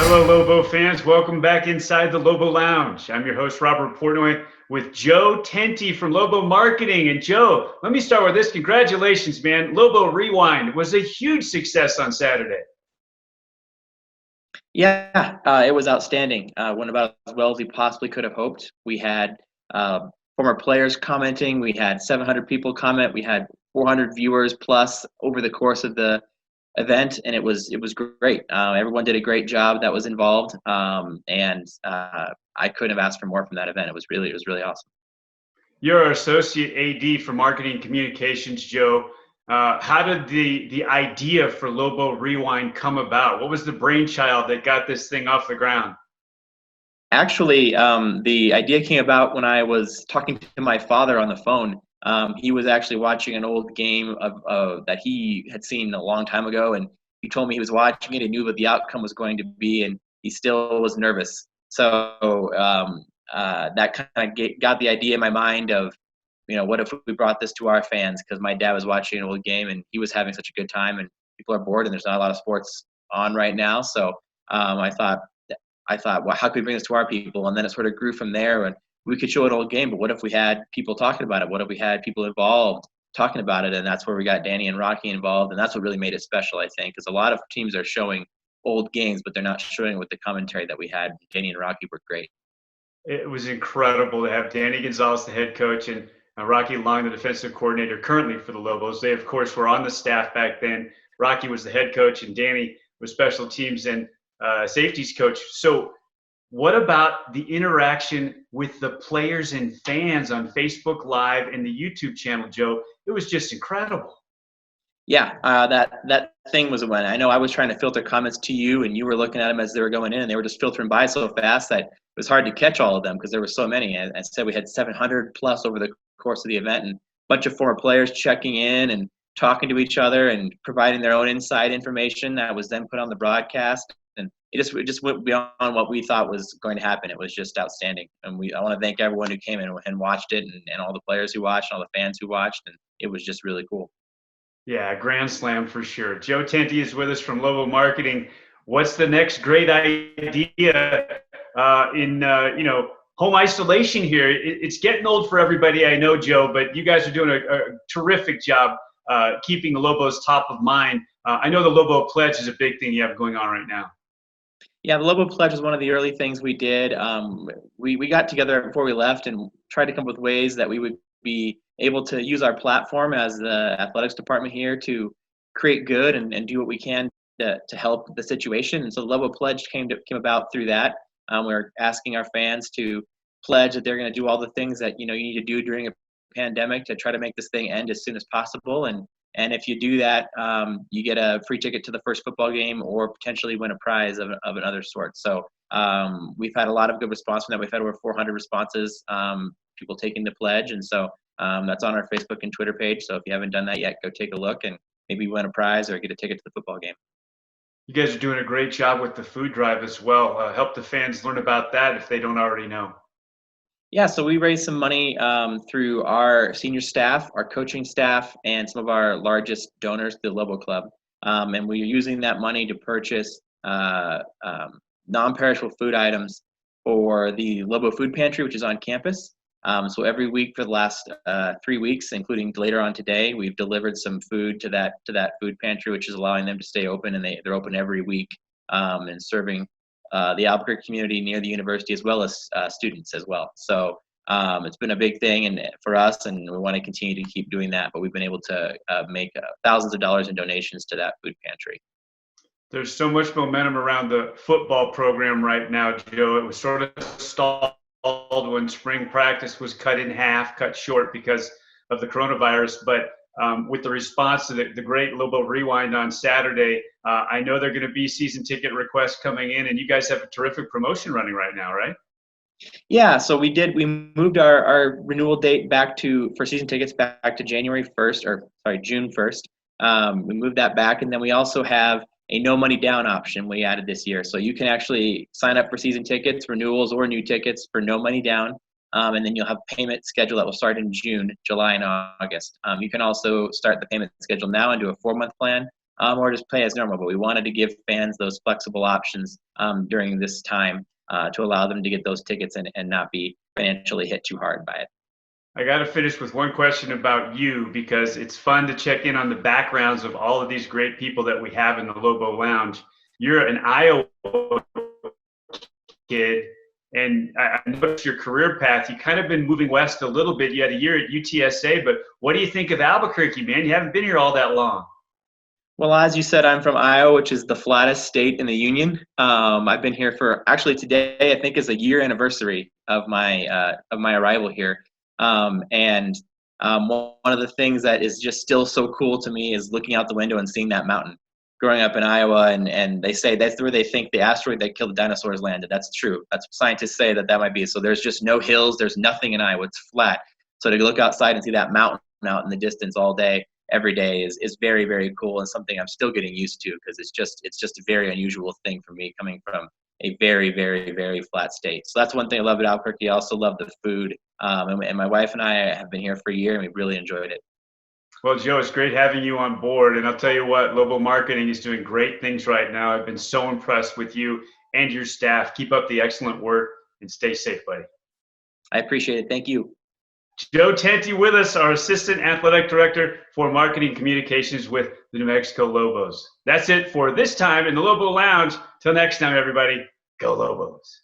Hello, Lobo fans. Welcome back inside the Lobo Lounge. I'm your host, Robert Portnoy, with Joe Thuente from Lobo Marketing. And Joe, let me start with this. Congratulations, man. Lobo Rewind was a huge success on Saturday. Yeah, it was outstanding. Went about as well as we possibly could have hoped. We had former players commenting. We had 700 people comment. We had 400 viewers plus over the course of the event, and it was great. Everyone did a great job that was involved, and I couldn't have asked for more from that event. It was really awesome. You're our associate AD for marketing and communications, Joe. How did the idea for Lobo Rewind come about? What was the brainchild that got this thing off the ground? Actually, the idea came about when I was talking to my father on the phone. He was actually watching an old game of that he had seen a long time ago, and he told me he was watching it and knew what the outcome was going to be, and he still was nervous. So that kind of got the idea in my mind of, what if we brought this to our fans? Because my dad was watching an old game and he was having such a good time, and people are bored, and there's not a lot of sports on right now. So I thought, well, how could we bring this to our people? And then it sort of grew from there. And we could show an old game, but what if we had people talking about it? What if we had people involved talking about it? And that's where we got Danny and Rocky involved. And that's what really made it special, I think, because a lot of teams are showing old games, but they're not showing it with the commentary that we had. Danny and Rocky were great. It was incredible to have Danny Gonzalez, the head coach, and Rocky Long, the defensive coordinator currently for the Lobos. They, of course, were on the staff back then. Rocky was the head coach, and Danny was special teams and safeties coach. So, what about the interaction with the players and fans on Facebook Live and the YouTube channel, Joe? It was just incredible. Yeah, that thing was a win. I know I was trying to filter comments to you, and you were looking at them as they were going in, and they were just filtering by so fast that it was hard to catch all of them because there were so many. I said we had 700 plus over the course of the event, and a bunch of former players checking in and talking to each other and providing their own inside information that was then put on the broadcast. And it just went beyond what we thought was going to happen. It was just outstanding, and I want to thank everyone who came in and watched it, and all the players who watched, and all the fans who watched, and it was just really cool. Yeah, grand slam for sure. Joe Thuente is with us from Lobo Marketing. What's the next great idea in home isolation here? It's getting old for everybody, I know, Joe, but you guys are doing a terrific job keeping the Lobos top of mind. I know the Lobo Pledge is a big thing you have going on right now. Yeah, the Lobo Pledge was one of the early things we did. We got together before we left and tried to come up with ways that we would be able to use our platform as the athletics department here to create good and do what we can to help the situation. And so the Lobo Pledge came about through that. We were asking our fans to pledge that they're going to do all the things that you need to do during a pandemic to try to make this thing end as soon as possible. And if you do that, you get a free ticket to the first football game or potentially win a prize of another sort. So we've had a lot of good response from that. We've had over 400 responses, people taking the pledge. And so that's on our Facebook and Twitter page. So if you haven't done that yet, go take a look and maybe win a prize or get a ticket to the football game. You guys are doing a great job with the food drive as well. Help the fans learn about that if they don't already know. Yeah, so we raised some money through our senior staff, our coaching staff, and some of our largest donors, the Lobo Club. And we're using that money to purchase non-perishable food items for the Lobo Food Pantry, which is on campus. So every week for the last 3 weeks, including later on today, we've delivered some food to that food pantry, which is allowing them to stay open, and they're open every week and serving the Albuquerque community near the university as well as students as well. So it's been a big thing and for us, and we want to continue to keep doing that. But we've been able to make thousands of dollars in donations to that food pantry. There's so much momentum around the football program right now, Joe. It was sort of stalled when spring practice was cut short because of the coronavirus. But with the response to the great Lobo Rewind on Saturday, I know there are going to be season ticket requests coming in, and you guys have a terrific promotion running right now, right? Yeah, so we moved our renewal date for season tickets back to June 1st. We moved that back, and then we also have a no money down option we added this year. So you can actually sign up for season tickets, renewals, or new tickets for no money down. And then you'll have a payment schedule that will start in June, July, and August. You can also start the payment schedule now and do a 4-month plan, or just play as normal. But we wanted to give fans those flexible options during this time to allow them to get those tickets and not be financially hit too hard by it. I got to finish with one question about you, because it's fun to check in on the backgrounds of all of these great people that we have in the Lobo Lounge. You're an Iowa kid, and I noticed your career path. You kind of been moving west a little bit. You had a year at UTSA, but what do you think of Albuquerque, man? You haven't been here all that long. Well, as you said, I'm from Iowa, which is the flattest state in the union. I've been here for, actually today I think is a year anniversary of my arrival here. One of the things that is just still so cool to me is looking out the window and seeing that mountain. Growing up in Iowa, and they say that's where they think the asteroid that killed the dinosaurs landed. That's true. That's what scientists say that might be. So there's just no hills. There's nothing in Iowa. It's flat. So to look outside and see that mountain out in the distance all day, every day is very, very cool, and something I'm still getting used to, because it's just a very unusual thing for me coming from a very, very, very flat state. So that's one thing I love at Albuquerque. I also love the food. And my wife and I have been here for a year, and we've really enjoyed it. Well, Joe, it's great having you on board. And I'll tell you what, Lobo Marketing is doing great things right now. I've been so impressed with you and your staff. Keep up the excellent work and stay safe, buddy. I appreciate it. Thank you. Joe Thuente with us, our Assistant Athletic Director for Marketing Communications with the New Mexico Lobos. That's it for this time in the Lobo Lounge. Till next time, everybody, go Lobos.